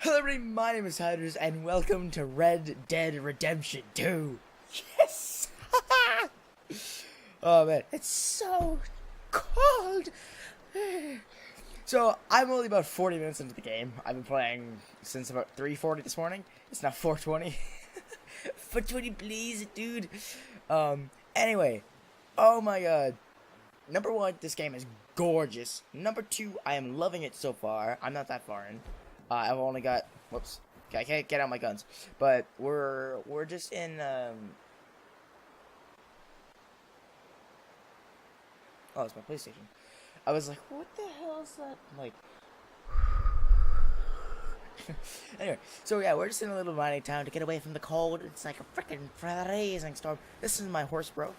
Hello everybody, my name is Hyders, and welcome to Red Dead Redemption 2. Yes! Oh man, it's so cold! So, I'm only about 40 minutes into the game. I've been playing since about 3:40 this morning. It's now 4:20. 4:20 please, dude. Anyway. Oh my god. Number one, this game is gorgeous. Number two, I am loving it so far. I'm not that far in. I've only got, whoops, okay, I can't get out my guns, but we're just in, oh, it's my PlayStation. I was like, what the hell is that? I'm like, anyway, so yeah, we're just in a little mining town to get away from the cold. It's like a freaking freezing storm. This is my horse, bro.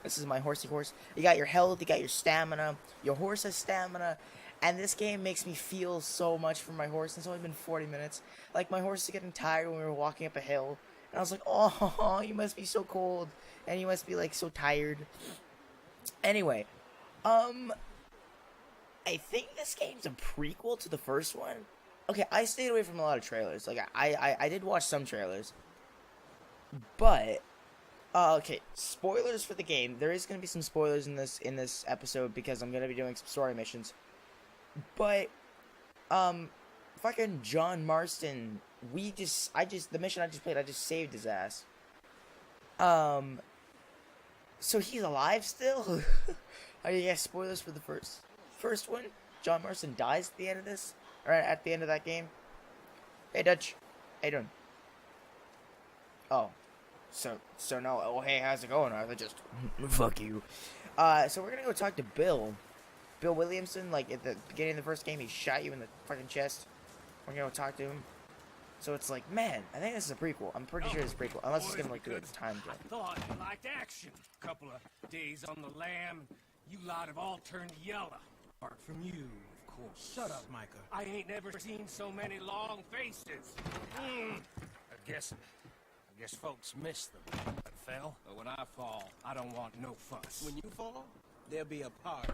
This is my horsey horse. You got your health, you got your stamina. Your horse has stamina. And this game makes me feel so much for my horse. It's only been 40 minutes. Like, my horse is getting tired when we were walking up a hill. And I was like, oh, you must be so cold. And you must be, like, so tired. Anyway, I think this game's a prequel to the first one. Okay, I stayed away from a lot of trailers. Like, I did watch some trailers. But, okay, spoilers for the game. There is going to be some spoilers in this episode because I'm going to be doing some story missions. But, fucking John Marston, the mission I just played, I just saved his ass. So he's alive still? I guess spoilers for the first one. John Marston dies at the end of this, or at the end of that game. Hey, Dutch. How you doing? Oh. So no, oh hey, how's it going? I just, fuck you. So we're gonna go talk to Bill Williamson. Like, at the beginning of the first game, he shot you in the fucking chest. We're gonna go talk to him. So it's like, man, I think this is a prequel. I'm pretty sure it's a prequel. Unless it's gonna, like, do a time jump. I thought you liked action. Couple of days on the lam, you lot have all turned yellow. Apart from you, of course. Shut up, Micah. I ain't never seen so many long faces. I guess folks miss them. I fell, but when I fall, I don't want no fuss. When you fall, there'll be a party.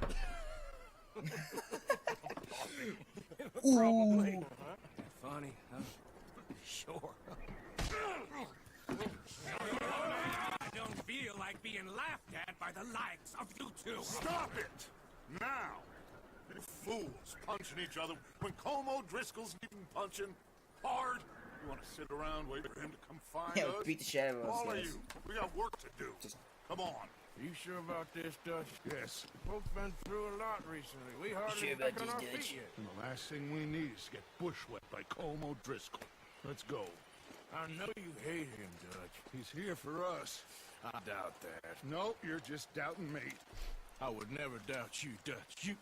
Probably. Funny, huh? Sure. I don't feel like being laughed at by the likes of you two. Stop it! Now! You fools punching each other when Como Driscoll's even punching hard. You want to sit around waiting for him to come find Yeah, us? beat the shit out of us, All of guys. you, we got work to do. Come on. You sure about this, Dutch? Yes. Folks been through a lot recently. We hardly Sure back about on our this, Dutch? feet yet. And the last thing we need is to get bushwhacked by Como Driscoll. Let's go. I know you hate him, Dutch. He's here for us. I doubt that. No, you're just doubting me. I would never doubt you, Dutch. You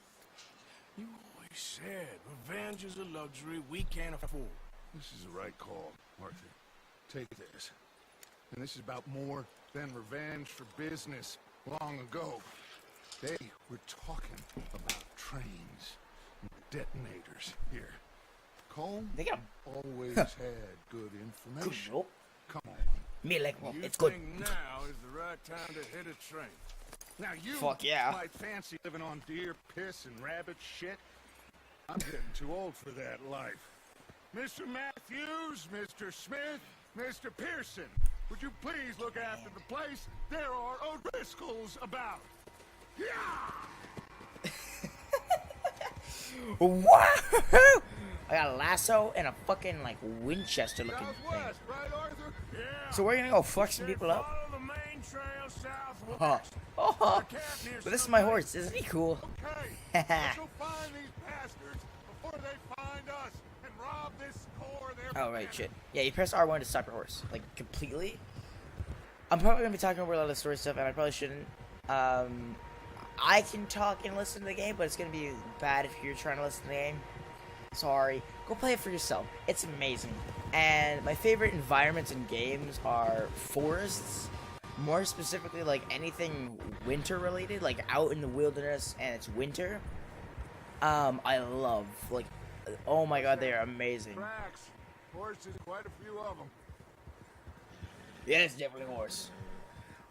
always said revenge is a luxury we can't afford. This is the right call, Arthur. Take this. And this is about more than revenge for business long ago. They were talking about trains and detonators here. Colm They got always had good good information. rope. Come on. Me like, well, You it's good. think now is the right time to hit a train? Now you Fuck yeah. might fancy living on deer piss and rabbit shit. I'm getting too old for that life. Mr. Matthews, Mr. Smith, Mr. Pearson, would you please look after the place? There are O'Driscolls about. Yeah! Woohoo! I got a lasso and a fucking, like, Winchester looking thing. Southwest, right, Arthur? Yeah. So we're gonna go fuck some people up. Follow the main trail southwest. Huh. Oh, but this is my horse. Isn't he cool? Okay, let's go find these bastards before they find us and rob this store of their Oh, right, shit. Yeah, you press R1 to stop your horse. Like, completely. I'm probably gonna be talking over a lot of story stuff, and I probably shouldn't. I can talk and listen to the game, but it's gonna be bad if you're trying to listen to the game. Sorry. Go play it for yourself. It's amazing. And my favorite environments in games are forests. More specifically, like, anything winter related, like out in the wilderness and it's winter. I love, like, oh my god, they are amazing. Tracks. Horses, quite a few of them. Yeah, it's definitely a horse.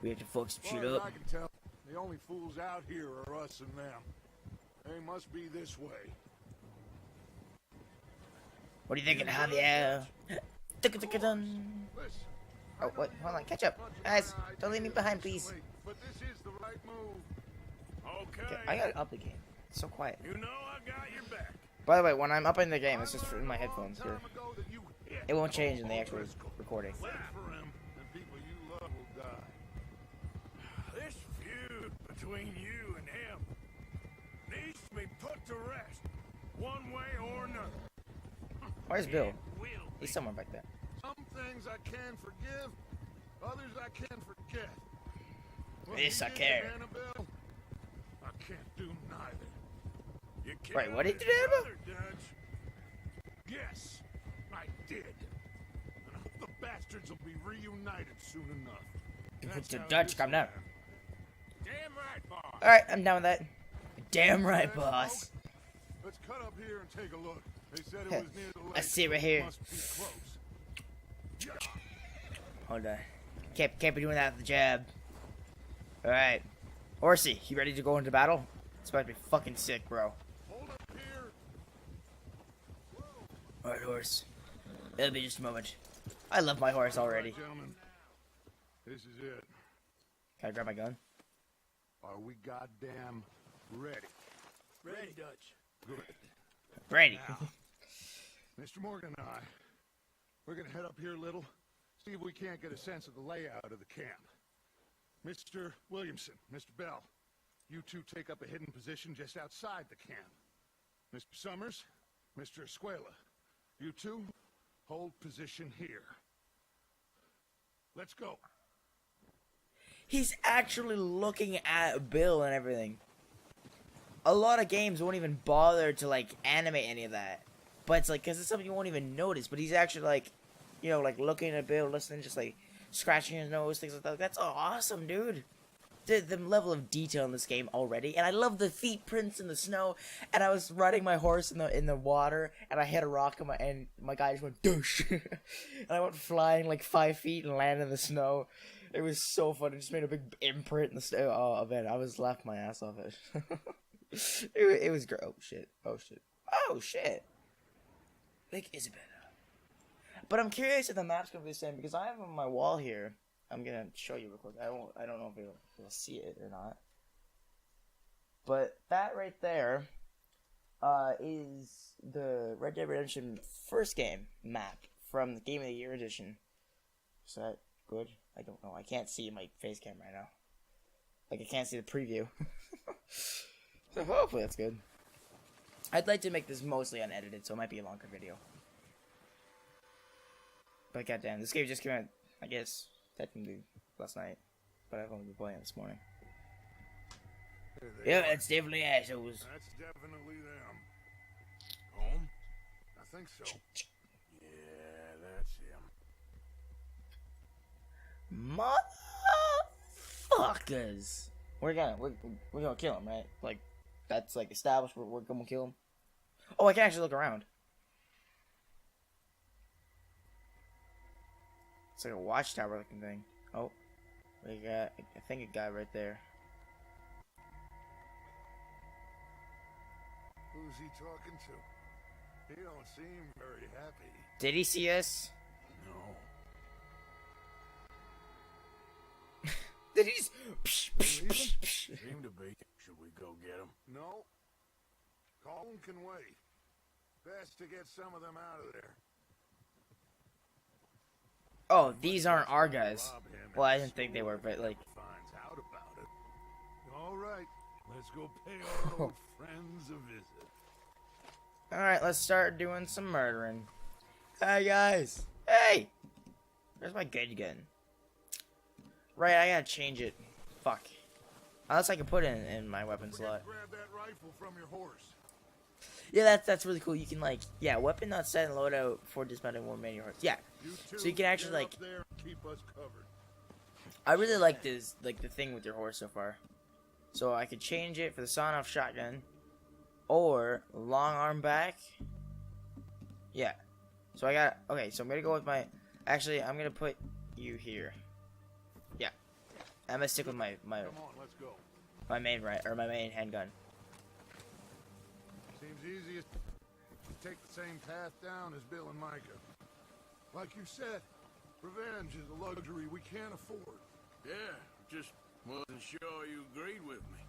We have to fuck some shit Far as up. I can tell, the only fools out here are us and them. They must be this way. What are you thinking, Javier? Dun. Listen, Oh, what? Hold on, catch up. Guys, don't leave me behind, please. but this is the right move. Okay. Okay, I gotta up the game. It's so quiet. You know I got your back. By the way, when I'm up in the game, it's just in my headphones here. Time ago that you hit It won't change in the actual recording. for him, and people you love will die. This feud between you and him needs to be put to rest, one way or another. Where's Bill? Will He's somewhere back there. Some things I can forgive, others I can forget. What This he I did care. to Annabelle, I can't do neither. You Wait, what killed did his you do? brother, Dutch. Yes, I did. And I hope the bastards will be reunited soon enough. That's The how Dutch, this calm will down. happen. Damn right, boss. Alright, I'm done with that. Damn right, Okay, boss. folks, let's cut up here and take a look. They said it Heh, was near the lake. I see right so here. it must be close. Hold on. Can't be doing that with the jab. Alright. Horsey, you ready to go into battle? It's about to be fucking sick, bro. Hold up here. Alright, horse. It'll be just a moment. I love my horse already. All right, gentlemen. This is it. Can I grab my gun? Are we goddamn ready? Ready, Dutch. Good. Ready. Mr. Morgan and I, we're gonna head up here a little, see if we can't get a sense of the layout of the camp. Mr. Williamson, Mr. Bell, you two take up a hidden position just outside the camp. Mr. Summers, Mr. Escuela, you two hold position here. Let's go. He's actually looking at Bill and everything. A lot of games won't even bother to, like, animate any of that. But it's like, because it's something you won't even notice. But he's actually, like, you know, like, looking at Bill, listening, just, like, scratching his nose, things like that. That's awesome, dude. The level of detail in this game already. And I love the feet prints in the snow. And I was riding my horse in the water, and I hit a rock, and my guy just went, douche. And I went flying, like, 5 feet and landed in the snow. It was so fun. It just made a big imprint in the snow. Oh, man, I was laughing my ass off it. It was great. Oh, shit. Oh, shit. Oh, shit. Lake Isabella. But I'm curious if the map's gonna be the same, because I have on my wall here. I'm gonna show you real quick. I don't know if you'll see it or not. But that right there is the Red Dead Redemption first game map from the Game of the Year edition. Is that good? I don't know. I can't see my face cam right now. Like, I can't see the preview. So hopefully that's good. I'd like to make this mostly unedited, so it might be a longer video. But goddamn, this game just came out, I guess, technically last night. But I've only been playing it this morning. There they Yeah, are. that's definitely assholes. That's definitely them. Home? I think so. Yeah, that's him. Motherfuckers! We're gonna kill him, right? Like, that's like established. We're gonna kill him. Oh, I can actually look around. It's like a watchtower looking thing. Oh, we got, I think, a guy right there. Who's he talking to? He don't seem very happy. Did he see us? No. Did he just... Psh, psh, psh, psh. Seem to be. Should we go get him? No. Colin can wait. Best to get some of them out of there. Oh, these aren't our guys. Rob him Well, I and didn't think they were, but like... finds out about it. All right, let's go pay our old friends a visit. Alright, let's start doing some murdering. Hey, guys! Hey! Where's my good gun? Right, I gotta change it. Fuck. Unless I can put it in my weapon Forget slot. to grab that rifle from your horse. Yeah, that's really cool. You can, like, yeah, weapon not set and loadout for dismounting one man your horse. Yeah. You two So you can actually, get like... up there and keep us covered. I really like this, like, the thing with your horse so far. So I could change it for the sawn-off shotgun. Or long arm back. Yeah. So I got... Okay, so I'm gonna go with my... Actually, I'm gonna put you here. Yeah. I'm gonna stick with my Come on, let's go. main handgun. Seems easiest. take the same path down as Bill and Micah. Like you said, revenge is a luxury we can't afford. Yeah, just wasn't sure you agreed with me.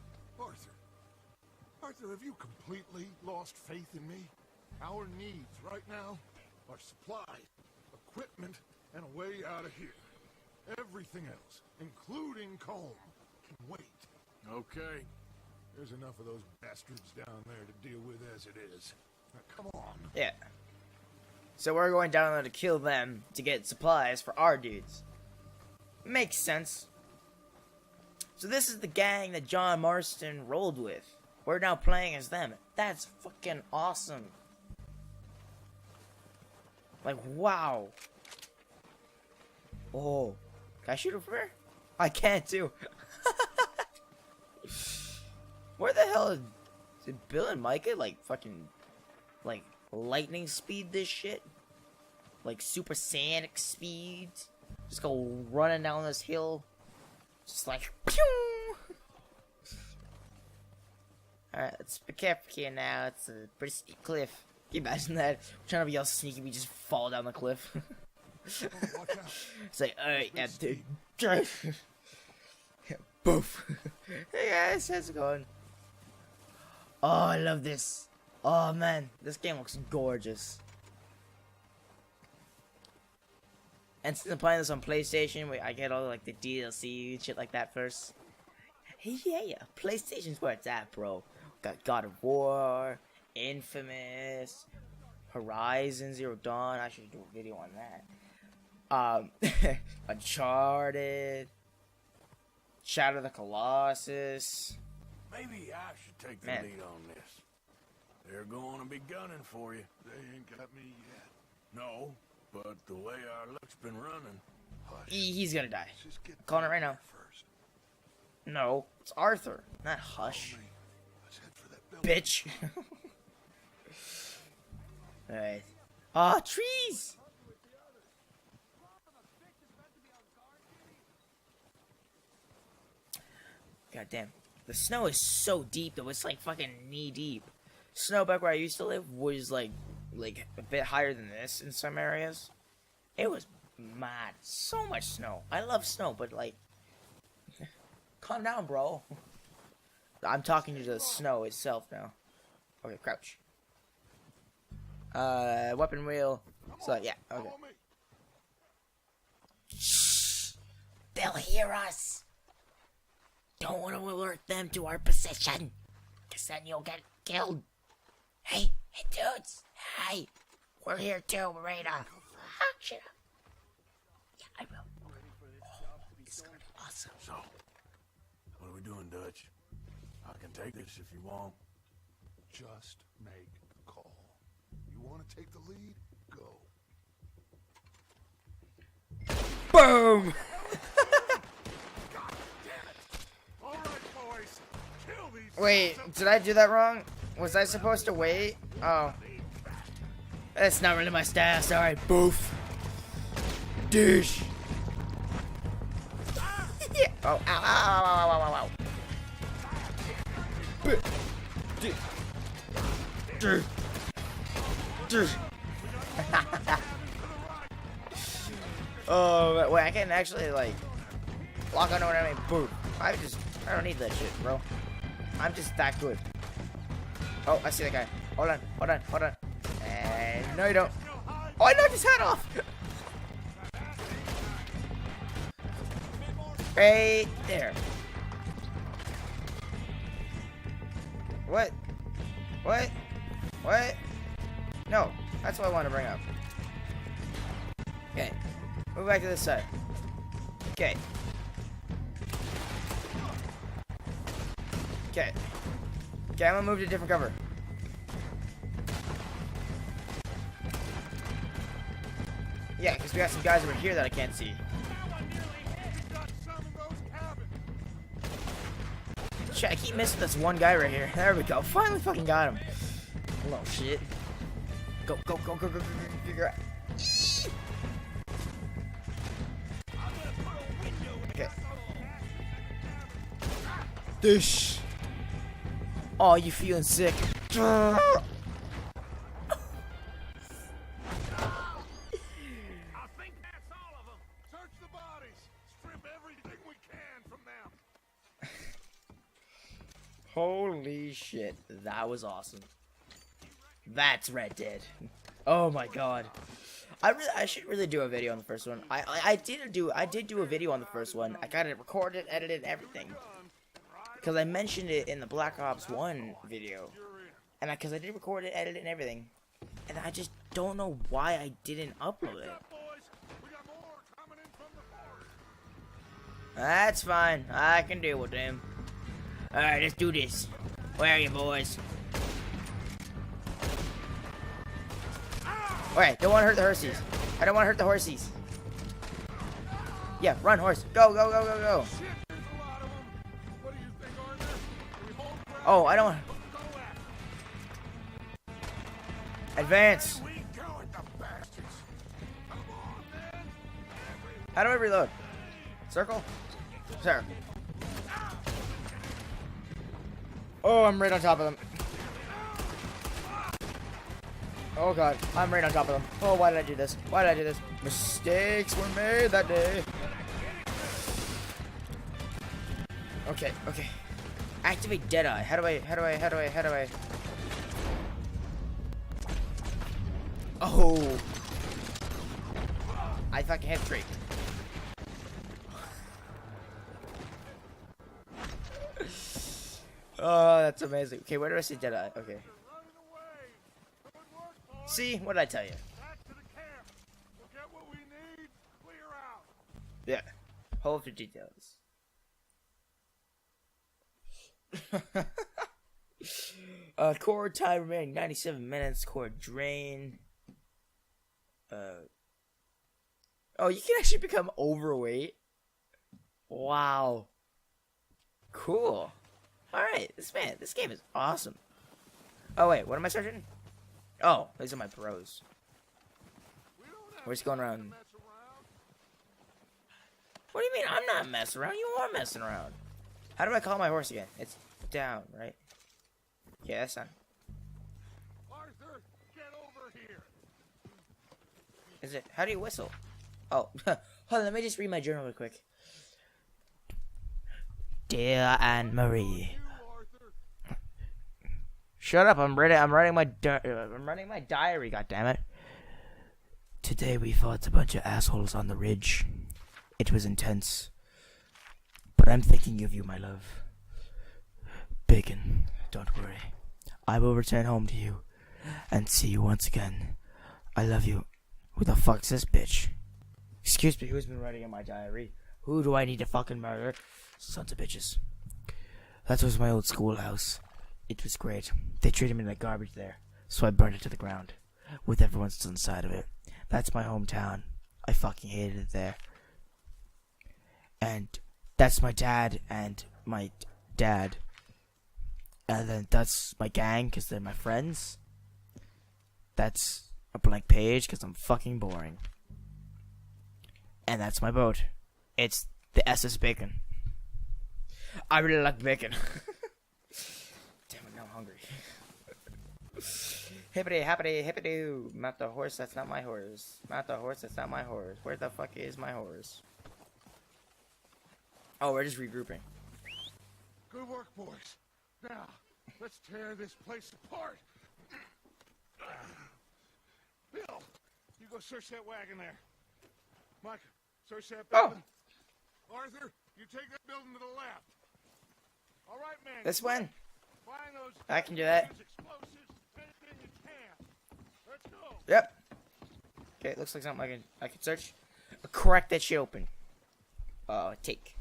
Arthur, have you completely lost faith in me? Our needs right now are supplies, equipment, and a way out of here. Everything else, including Colm, can wait. Okay. There's enough of those bastards down there to deal with as it is. Now, come on. Yeah. So we're going down there to kill them to get supplies for our dudes. Makes sense. So this is the gang that John Marston rolled with. We're now playing as them. That's fucking awesome. Like, wow. Oh. Can I shoot him from here? I can't too. Where the hell did Bill and Micah, like, fucking, like, lightning speed this shit? Like, supersonic speed? Just go running down this hill. Just like, pew! Alright, let's be careful here now. It's a pretty steep cliff. Can you imagine that? We're trying to be all sneaky, we just fall down the cliff. Watch out. It's like, alright, yeah, dude. Boof. Hey guys, how's it going? Oh, I love this. Oh man, this game looks gorgeous. And since I'm playing this on PlayStation, where I get all like the DLC and shit like that first. Yeah, PlayStation's where it's at, bro. Got God of War, Infamous, Horizon Zero Dawn. I should do a video on that. Uncharted, Shadow of the Colossus. Maybe I should take the Man. lead on this. They're going to be gunning for you. They ain't got me yet. No, but the way our luck's been running. Hush. He's gonna die. Let's just get Calling it right now. first. No, it's Arthur, not Hush. Follow me. Let's head for that building. Bitch. Alright. Ah, trees! God damn. The snow is so deep though, it's like fucking knee deep. Snow back where I used to live was like a bit higher than this in some areas. It was mad. So much snow. I love snow, but like calm down, bro. I'm talking to the snow itself now. Okay, crouch. Weapon wheel. So yeah, okay. Follow me. Shh! They'll hear us! Don't want to alert them to our position, cause then you'll get killed. Hey, dudes! Hey! We're here too, Marina! Fuck, shut up. Yeah, I will. Oh, it's gonna be awesome. So, what are we doing, Dutch? I can take this if you want. Just make the call. You want to take the lead? Go. Boom! All right, boys. Kill these. Wait, did I do that wrong? Was I supposed to wait? Oh. That's not really my style, sorry. Boof. Douche. Yeah. Oh, ow, ow, ow, ow, ow, ow, ow. Oh, wait, I can actually, like, lock onto what I mean. Boom. I don't need that shit, bro. I'm just that good. Oh, I see that guy. Hold on. And no, you don't. Oh, I knocked his head off. Right there. What? No, that's what I want to bring up. Okay, move back to this side. Okay. Okay, I'm gonna move to a different cover. Yeah, because we got some guys over here that I can't see. Shit, I keep missing this one guy right here. There we go. Finally fucking got him. Oh shit. Go. Okay. Dish. Oh, you feeling sick? Holy shit, that was awesome. That's Red Dead. Oh my god. I should really do a video on the first one. I did do a video on the first one. I got it recorded, edited, everything. Because I mentioned it in the Black Ops 1 video. And because I did record it, edit it, and everything. And I just don't know why I didn't upload it. That's fine. I can deal with them. Alright, let's do this. Where are you, boys? Alright, don't want to hurt the horsies. I don't want to hurt the horsies. Yeah, run, horse. Go, go, go, go, go. Oh, I don't... Advance. How do I reload? Circle? Sir. Oh, I'm right on top of them. Oh god, I'm right on top of them. Oh, why did I do this? Why did I do this? Mistakes were made that day. Okay, okay. Activate Deadeye. How do I? Oh. I fucking hit straight. Oh, that's amazing. Okay, where do I see Deadeye? Okay. See? What did I tell you? Yeah. Hold for details. Core time remaining 97 minutes. Core drain. Oh, you can actually become overweight. Wow. Cool. Alright, this game is awesome. Oh wait, what am I searching? Oh, these are my pros. We're just going around. What do you mean I'm not messing around? You are messing around. How do I call my horse again? It's down, right? Yeah, that's not. Arthur, get over here. Is it? How do you whistle? Oh, hold on. Let me just read my journal real quick. Dear Anne Marie. Shut up! I'm writing my diary. God damn it! Today we fought a bunch of assholes on the ridge. It was intense, but I'm thinking of you, my love. Bacon, don't worry. I will return home to you and see you once again. I love you. Who the fuck's this bitch? Excuse me, who's been writing in my diary? Who do I need to fucking murder? Sons of bitches. That was my old schoolhouse. It was great. They treated me like garbage there, so I burned it to the ground, with everyone still inside of it. That's my hometown. I fucking hated it there. And that's my dad and my dad. And then that's my gang, because they're my friends. That's a blank page, because I'm fucking boring. And that's my boat. It's the SS Bacon. I really like bacon. Damn it, now I'm hungry. Hippity, happity, hippity. Mount the horse, that's not my horse. Mount the horse, that's not my horse. Where the fuck is my horse? Oh, we're just regrouping. Good work, boys. Now, let's tear this place apart. Bill, you go search that wagon there. Mike, search that building. Oh. Arthur, you take that building to the left. All right, man. This one? Find those I can do that. explosives, anything you can. Let's go. Yep. Okay, it looks like something I can search. Crack that shit open. Take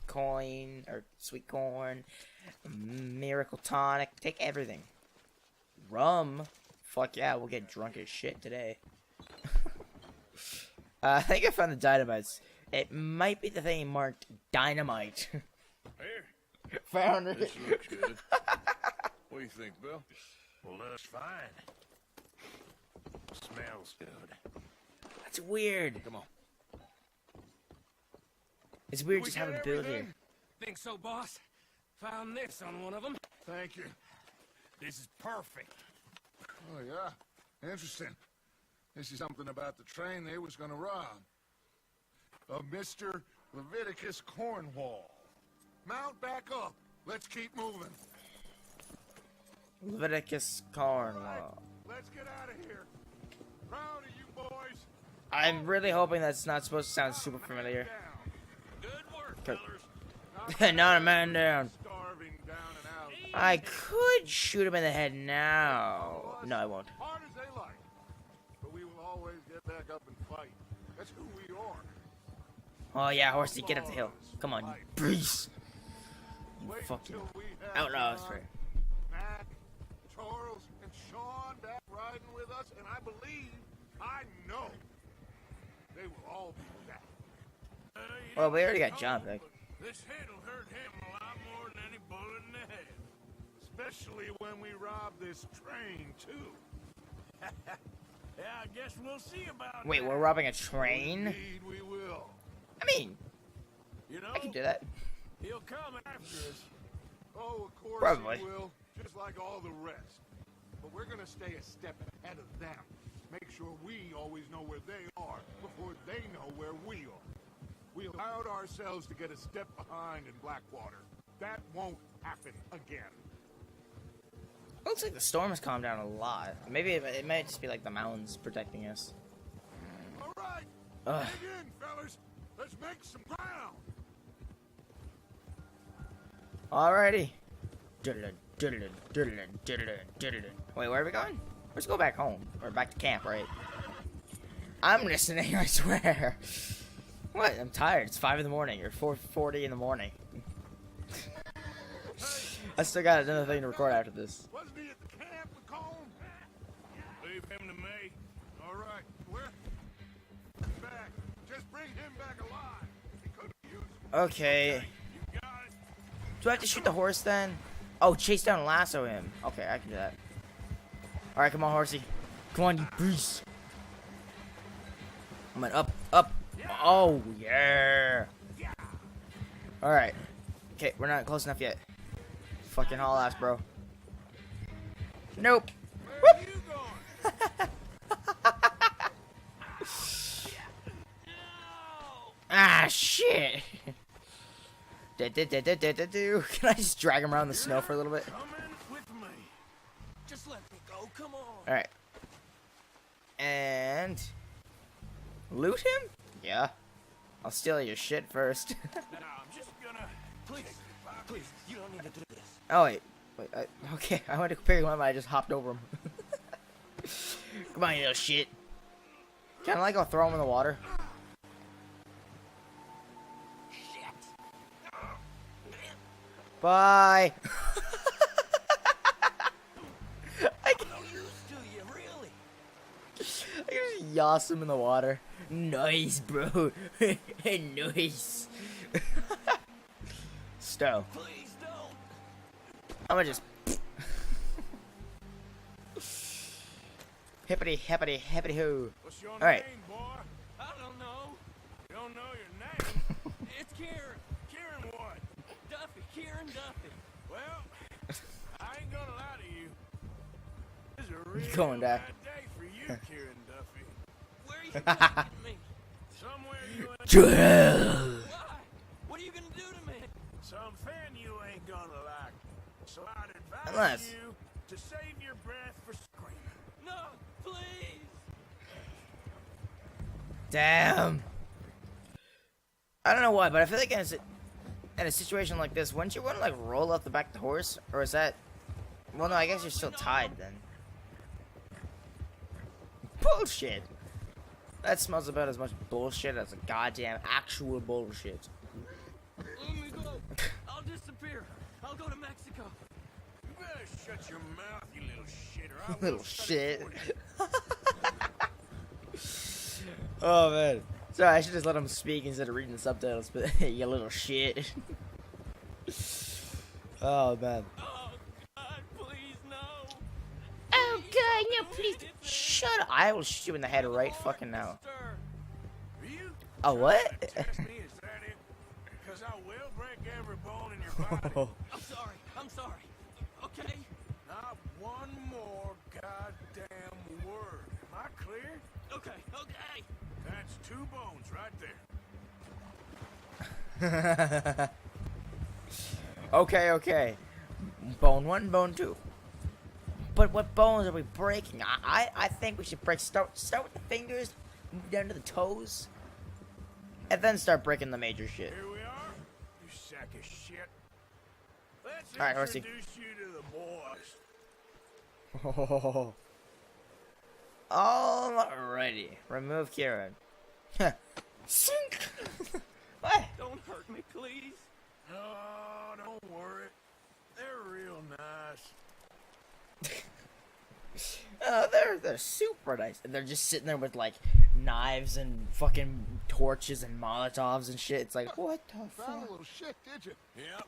coin or sweet corn, miracle tonic. Take everything. Rum. Fuck yeah, we'll get drunk as shit today. I think I found the dynamites. It might be the thing marked dynamite. Here, Found it. this looks good. What do you think, Bill? Well, looks fine. Smells good. That's weird. Come on. It's weird We just get having Bill everything? here. Think so, boss? Found this on one of them. Thank you. This is perfect. Oh, yeah? Interesting. This is something about the train they was gonna rob. Mr. Leviticus Cornwall. Mount back up. Let's keep moving. Leviticus Cornwall. Let's get out of here. Proud of you boys. I'm really hoping that's not supposed to sound super familiar. Good work, Okay. fellers. Not a man down. Starving down and out. I could shoot him in the head now. No, I won't. Hard as they like. But we will always get back up and fight. That's who we are. Oh yeah, horsey, get up the hill. Come on, you beast. You Wait fucking till we have outlaws, John, right? Mac, Charles, and Sean back riding with us, and I know, they will all be back. Well, we already got John back. This head'll hurt him a lot more than any bullet in the head. Especially when we rob this train, too. Yeah, I guess we'll see about Wait, that. we're robbing a train? Indeed we will. I mean, You know, I can do that. he'll come after us. Oh, of course Probably. he will, just like all the rest. But we're gonna stay a step ahead of them. Make sure we always know where they are before they know where we are. We allowed ourselves to get a step behind in Blackwater. That won't happen again. Looks like the storm has calmed down a lot. Maybe it might just be like the mountains protecting us. All right, Ugh. dig in, fellas. Let's make some ground. Alrighty. Diddlin, diddlin, diddlin, diddlin, diddlin. Wait, where are we going? Let's go back home. Or back to camp, right? I'm listening, I swear. What? I'm tired. It's 5 in the morning, or 4:40 in the morning. I still got another thing to record after this. Wasn't he at the camp with Colm? Leave him to me. All right, where? Back. Just bring him back alive. He could have used him. Okay. You got it. Do I have to shoot the horse then? Oh, chase down and lasso him. Okay, I can do that. Alright, come on, horsey. Come on, you beast. I'm up, up. Oh, yeah. Alright. Okay, we're not close enough yet. Fucking haul ass, bro. Nope. Where are you going? Ah, shit. Can I just drag him around the snow for a little bit? Come in with me. Just let me go. Come on. Alright. And... loot him? Yeah. I'll steal your shit first. Now, I'm just gonna... Please, please, you don't need to do this. Oh, wait. Okay, I went to pick him up and I just hopped over him. Come on, you little shit. Can I, like, go throw him in the water? Bye! I can No use to you, really. just yoss him in the water. Nice, bro. Nice. Stow. Please don't. I'm gonna just... hippity, hippity, hippity hoo. What's your Alright. name, boy? I don't know. You don't know your name? It's Kieran. Kieran what? Duffy. Kieran Duffy. Well, I ain't gonna lie to you. This is a really going bad back. day for you, Kieran Duffy. Where are you taking me? Somewhere you ain't... Drill. Why? What are you gonna do to me? Something you ain't gonna like. So I'd advise Unless- you to save your breath for screaming. No, please. Damn. I don't know why, but I feel like in a situation like this, wouldn't you want to like roll up the back of the horse, or is that? Well, no, I guess you're still tied then. Bullshit. That smells about as much bullshit as a goddamn actual bullshit. Let me go. I'll disappear. I'll go to Mexico. You better shut your mouth, you little shitter. I will Little shut shit. it for you. Oh man. Sorry, I should just let him speak instead of reading the subtitles, but you little shit. Oh man. Oh, God, please, no. Oh god, no, please. Shut up. I will shoot you in the head right fucking now. Stir. Are you Oh, what? trying to test me? Is that it? Because I will break every bone in your body. I'm sorry. I'm sorry. Okay? Not one more goddamn word. Am I clear? Okay, okay. That's 2 bones right there. Okay, okay. Bone 1, bone 2. but what bones are we breaking? I think we should start with the fingers, move down to the toes, and then start breaking the major shit. Here we are, you sack of shit. Let's All right, Horsey. introduce you to the boys. Oh. Alrighty. Remove Kieran. Sink! What? Don't hurt me, please. Oh, don't worry. They're real nice. They're super nice. And they're just sitting there with like knives and fucking torches and Molotovs and shit. It's like, what the Found a fuck? little shit, did you? Yep.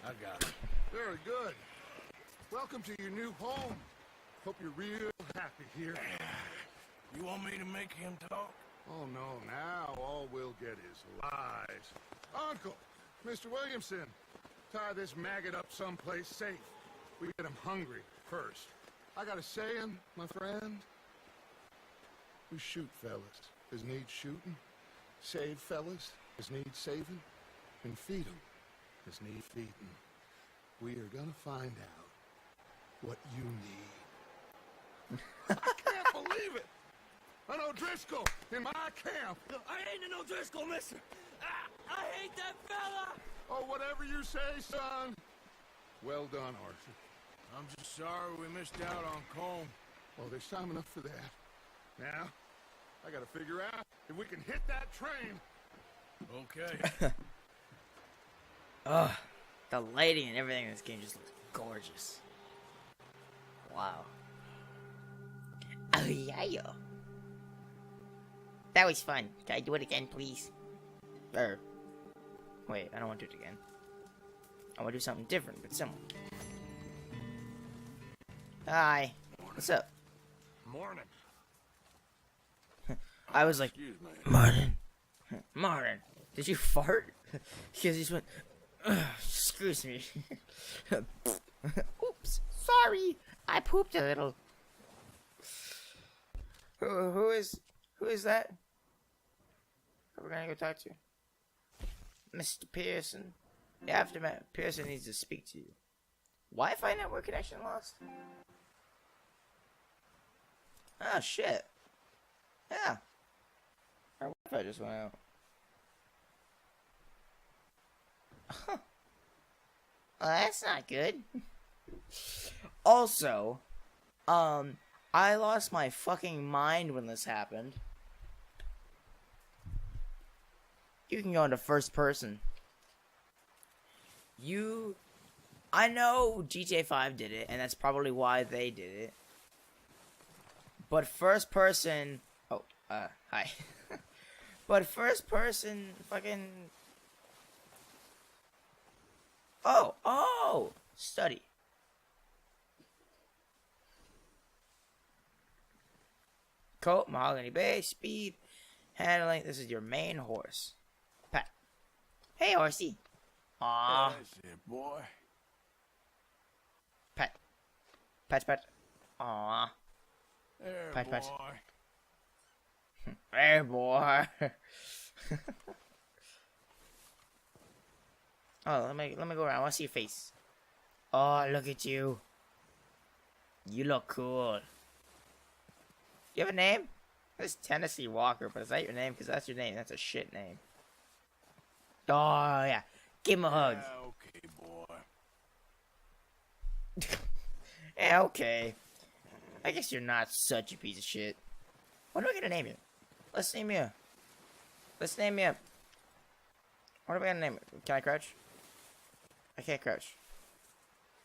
I got it. Very good. Welcome to your new home. Hope you're real happy here. You want me to make him talk? Oh no, now all we'll get is lies. Uncle, Mr. Williamson, tie this maggot up someplace safe. We get him hungry first. I got a saying, my friend. We shoot fellas as need shooting, save fellas as need saving, and feed 'em as need feeding. We are gonna find out what you need. I can't believe it! An O'Driscoll in my camp! I ain't an O'Driscoll, mister. I hate that fella. Oh, whatever you say, son. Well done, Arthur. I'm just sorry we missed out on Colm. Well, there's time enough for that. Now, I gotta figure out if we can hit that train. Okay. Ugh. The lighting and everything in this game just looks gorgeous. Wow. Oh yeah, yo. That was fun. Can I do it again, please? Wait, I don't want to do it again. I want to do something different, but similar. Hi. What's up? Morning. I was like, Excuse me. Martin. Martin. Did you fart? Because he just went, excuse me. Oops. Sorry. I pooped a little. Who is that? Who we're gonna go talk to? Mr. Pearson. Yeah, Aftermath. Pearson needs to speak to you. Wi-Fi network connection lost? Oh, shit. Yeah. Our Wi-Fi just went out. Huh. Well, that's not good. Also, I lost my fucking mind when this happened. You can go into first person. I know GTA 5 did it, and that's probably why they did it. But first person, hi. But first person fucking, study. Coat, mahogany base, speed, handling. This is your main horse. Pat. Hey, horsey. Aww. That's it, boy. Pat. Pat. Aww. There, Pat, boy. pat. Hey, boy. Oh, let me go around. I want to see your face. Oh, look at you. You look cool. You have a name? It's Tennessee Walker, but is that your name? Because that's your name. That's a shit name. Oh, yeah. Give him a hug. Yeah, okay, boy. Yeah, okay. I guess you're not such a piece of shit. What are we gonna name you? Let's name you. What are we gonna name it? Can I crouch? I can't crouch.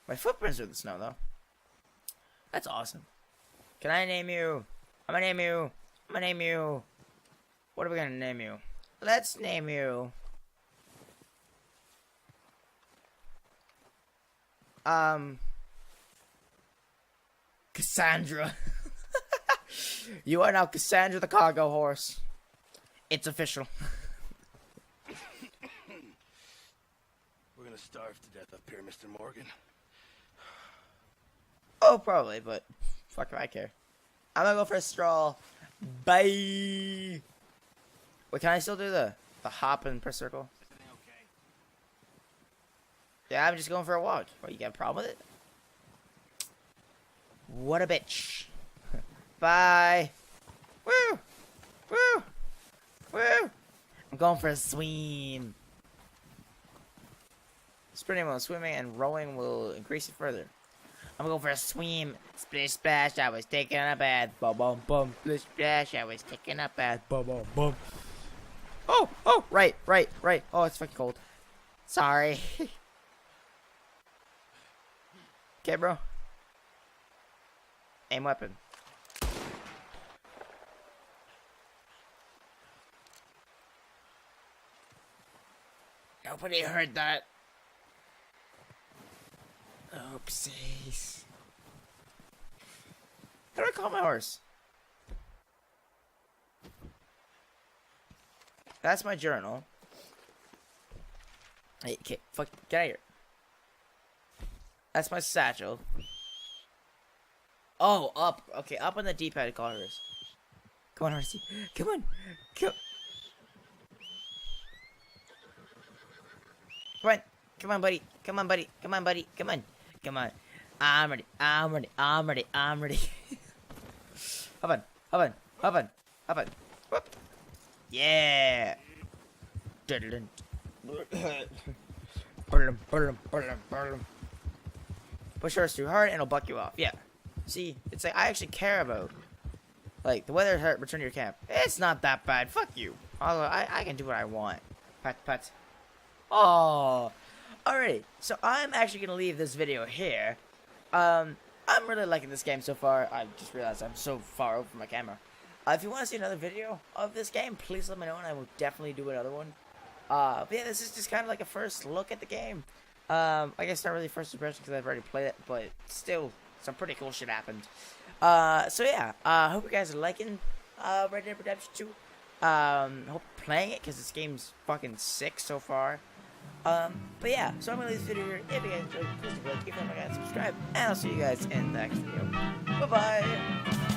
My footprints are in the snow, though. That's awesome. Can I name you? I'm gonna name you. What are we gonna name you? Let's name you. Cassandra. You are now Cassandra the cargo horse. It's official. We're gonna starve to death up here, Mr. Morgan. Oh, probably, but fuck if I care. I'm gonna go for a stroll. Bye. Wait, can I still do the hop and press circle? Okay. Yeah, I'm just going for a walk. What, you got a problem with it? What a bitch. Bye. Woo! Woo! Woo! I'm going for a swim. Sprinting while swimming and rowing will increase it further. I'm going for a swim. Splish splash, I was taking a bath. Bum bum bum. Splish splash, I was taking a bath. Bum bum bum. Oh, oh, right. Oh, it's fucking cold. Sorry. Okay, bro. Aim weapon. Nobody heard that. Oopsies. How do I call my horse? That's my journal. Hey, okay, fuck, get out of here. That's my satchel. Oh, up. Okay, up on the D-pad to call horse. Come on, horsey. Come on. Come on. Come on, buddy. Come on, buddy. Come on, buddy. Come on. Come on. I'm ready. I'm ready. I'm ready. I'm ready. Hop on. Hop on. Hop on. Hop on. Whoop. Yeah. Push horse too hard and it'll buck you off. Yeah. See, it's like I actually care about. Like, the weather hurt, return to your camp. It's not that bad. Fuck you. I can do what I want. Pat, pat. Oh. Alrighty. So I'm actually gonna leave this video here. I'm really liking this game so far. I just realized I'm so far over my camera. If you want to see another video of this game, please let me know and I will definitely do another one. But yeah, this is just kind of like a first look at the game. I guess not really first impression because I've already played it, but still, some pretty cool shit happened. So yeah, hope you guys are liking Red Dead Redemption 2. Hope you're playing it because this game's fucking sick so far. But yeah, so I'm gonna leave this video here. If you guys enjoyed, please give it a like, give it a subscribe, and I'll see you guys in the next video. Bye bye.